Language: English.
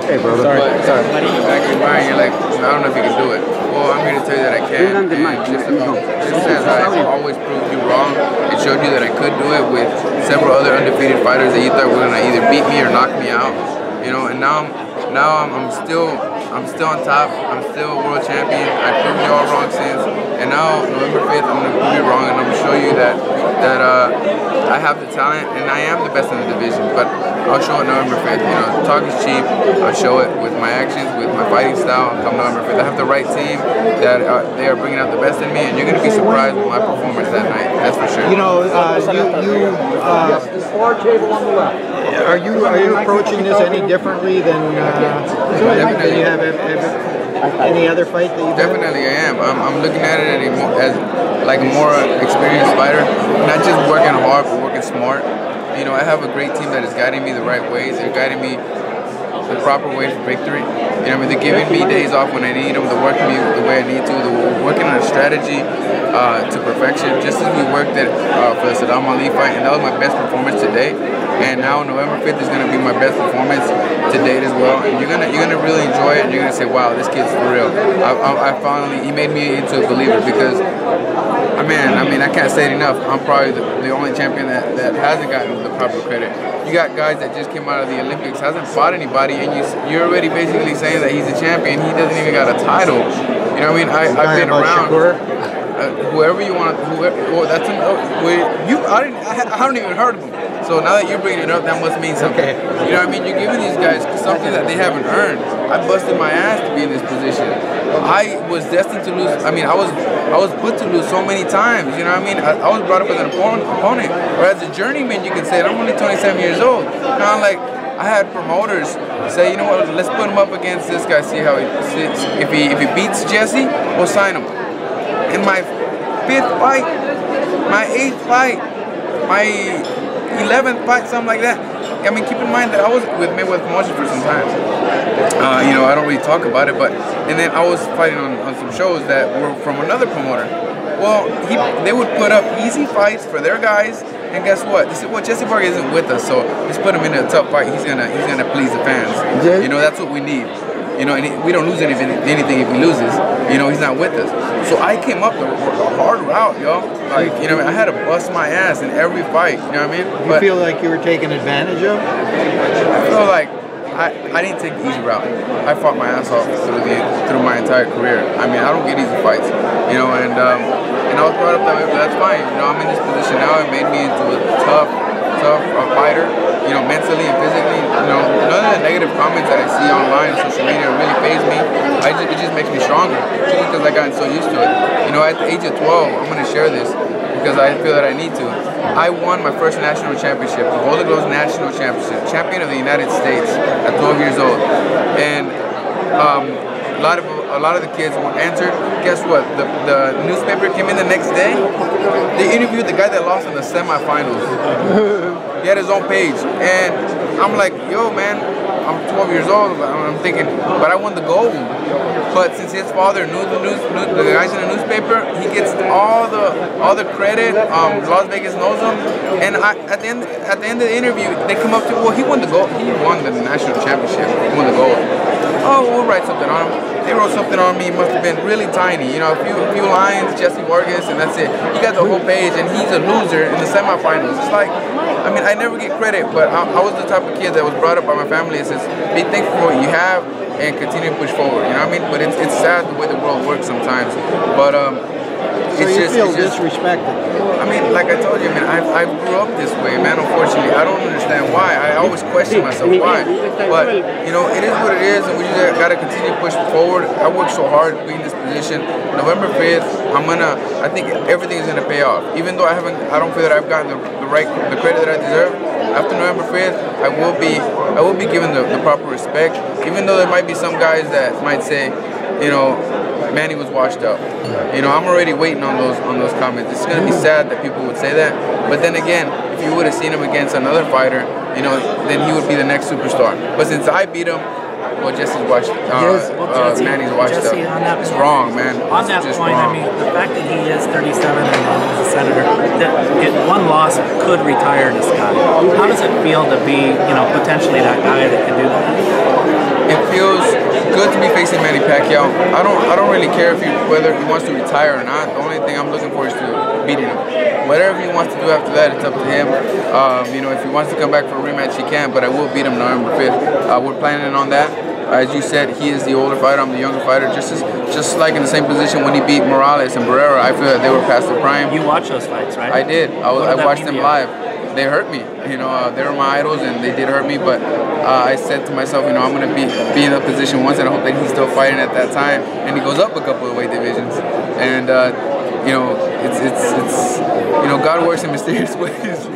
know. Hey, brother. Sorry. In the back of your mind, you're like, I don't know if you can do it. Well, I'm here to tell you that I can. And just as I always proved you wrong, it showed you that I could do it with several other undefeated fighters that you thought were gonna either beat me or knock me out. You know, and now I'm still on top. I'm still a world champion. I proved you all wrong since, and now November 5th, I'm gonna prove you wrong, and I'm gonna show you that I have the talent and I am the best in the division. But I'll show it November 5th. You know, talk is cheap. I'll show it with my actions, with my fighting style. Come November 5th, I have the right team that they are bringing out the best in me, and you're gonna be surprised with my performance that night. That's for sure. You know, are you approaching this any differently than you have any other fight that you Definitely I am. I'm looking at it as like a more experienced fighter, not just working hard but working smart. You know, I have a great team that is guiding me the right way. They're guiding me the proper way for victory. You know, I mean, they're giving me days off when I need them. They're working me the way I need to. They're working on a strategy to perfection, just as we worked it for the Saddam Ali fight, and that was my best performance today. And now November 5th is going to be my best performance to date as well. And you're gonna really enjoy it. And you're gonna say, wow, this kid's for real. He made me into a believer because, I can't say it enough. I'm probably the only champion that hasn't gotten the proper credit. You got guys that just came out of the Olympics, hasn't fought anybody, and you're already basically saying that he's a champion. He doesn't even got a title. You know what I mean? I've been around. Whoever you want, I haven't even heard of him. So now that you're bringing it up, that must mean something. Okay. You know what I mean? You're giving these guys something that they haven't earned. I busted my ass to be in this position. I was destined to lose. I was put to lose so many times. You know what I mean? I was brought up as an opponent, or as a journeyman, you could say. I'm only 27 years old. Kind of like I had promoters say, you know what? Let's put him up against this guy. See how he sits. If he beats Jessie, we'll sign him. In my 5th fight, my 8th fight, my 11th fight, something like that. I mean, keep in mind that I was with Mayweather Promotions for some time. You know, I don't really talk about it, and then I was fighting on some shows that were from another promoter. Well, they would put up easy fights for their guys, and guess what? They said, well, Jessie Vargas isn't with us, so let's put him in a tough fight. He's gonna please the fans. You know, that's what we need. You know, and we don't lose anything if he loses. You know, he's not with us. So I came up the hard route, yo. Like, you know, I had to bust my ass in every fight. You know what I mean? You feel like you were taken advantage of? I feel like I didn't take the easy route. I fought my ass off through my entire career. I mean, I don't get easy fights. You know, and I was brought up that way, but that's fine. You know, I'm in this position now. It made me into a tough fighter. You know, mentally and physically. You know, none of the negative comments that I see online and social media really faze me. It just makes me stronger, just because I gotten so used to it. You know, at the age of 12, I'm going to share this because I feel that I need to. I won my first national championship, the Golden Gloves National Championship, champion of the United States at 12 years old. And a lot of the kids were entered. Guess what? The newspaper came in the next day. They interviewed the guy that lost in the semifinals. He had his own page, and I'm like, yo, man, I'm 12 years old. I'm thinking, but I won the gold. But since his father knew the guys in the newspaper, he gets all the credit. Las Vegas knows him, and at the end of the interview, they come up to, well, he won the gold. He won the national championship. He won the gold. Oh, we'll write something on him. They wrote something on me. It must have been really tiny. You know, a few lines, Jessie Vargas, and that's it. He got the whole page, and he's a loser in the semifinals. It's like, I mean, I never get credit, but I was the type of kid that was brought up by my family. It says, be thankful for what you have and continue to push forward. You know what I mean? But it's sad the way the world works sometimes. But so you feel disrespected. I mean, like I told you, man, I grew up this way, man. Unfortunately, I don't understand why. I always question myself why. But you know, it is what it is, and we just gotta continue to push forward. I worked so hard to be in this position. November 5th, I think everything is gonna pay off. Even though I don't feel that I've gotten the credit that I deserve. After November 5th, I will be given the proper respect. Even though there might be some guys that might say, you know, Manny was washed up. You know, I'm already waiting on those comments. It's gonna be sad that people would say that, but then again, if you would have seen him against another fighter, you know, then he would be the next superstar. But since I beat him, well, Jesse's washed. Manny's washed up. It's wrong, man. On that point, wrong. I mean, the fact that he is 37 and is a senator, that one loss could retire this guy. How does it feel to be, you know, potentially that guy that can do that? it feels good to be facing Manny Pacquiao. I don't really care whether he wants to retire or not. The only thing I'm looking for is to beating him. Whatever he wants to do after that, it's up to him. You know, if he wants to come back for a rematch, he can, but I will beat him November 5th. We're planning on that. As you said, he is the older fighter, I'm the younger fighter. Just like in the same position when he beat Morales and Barrera, I feel that they were past their prime. You watched those fights, right? I did. I watched them live. They hurt me. You know, they were my idols and they did hurt me, but I said to myself, you know, I'm going to be in a position once and I hope that he's still fighting at that time. And he goes up a couple of weight divisions. And, you know, it's you know, God works in mysterious ways.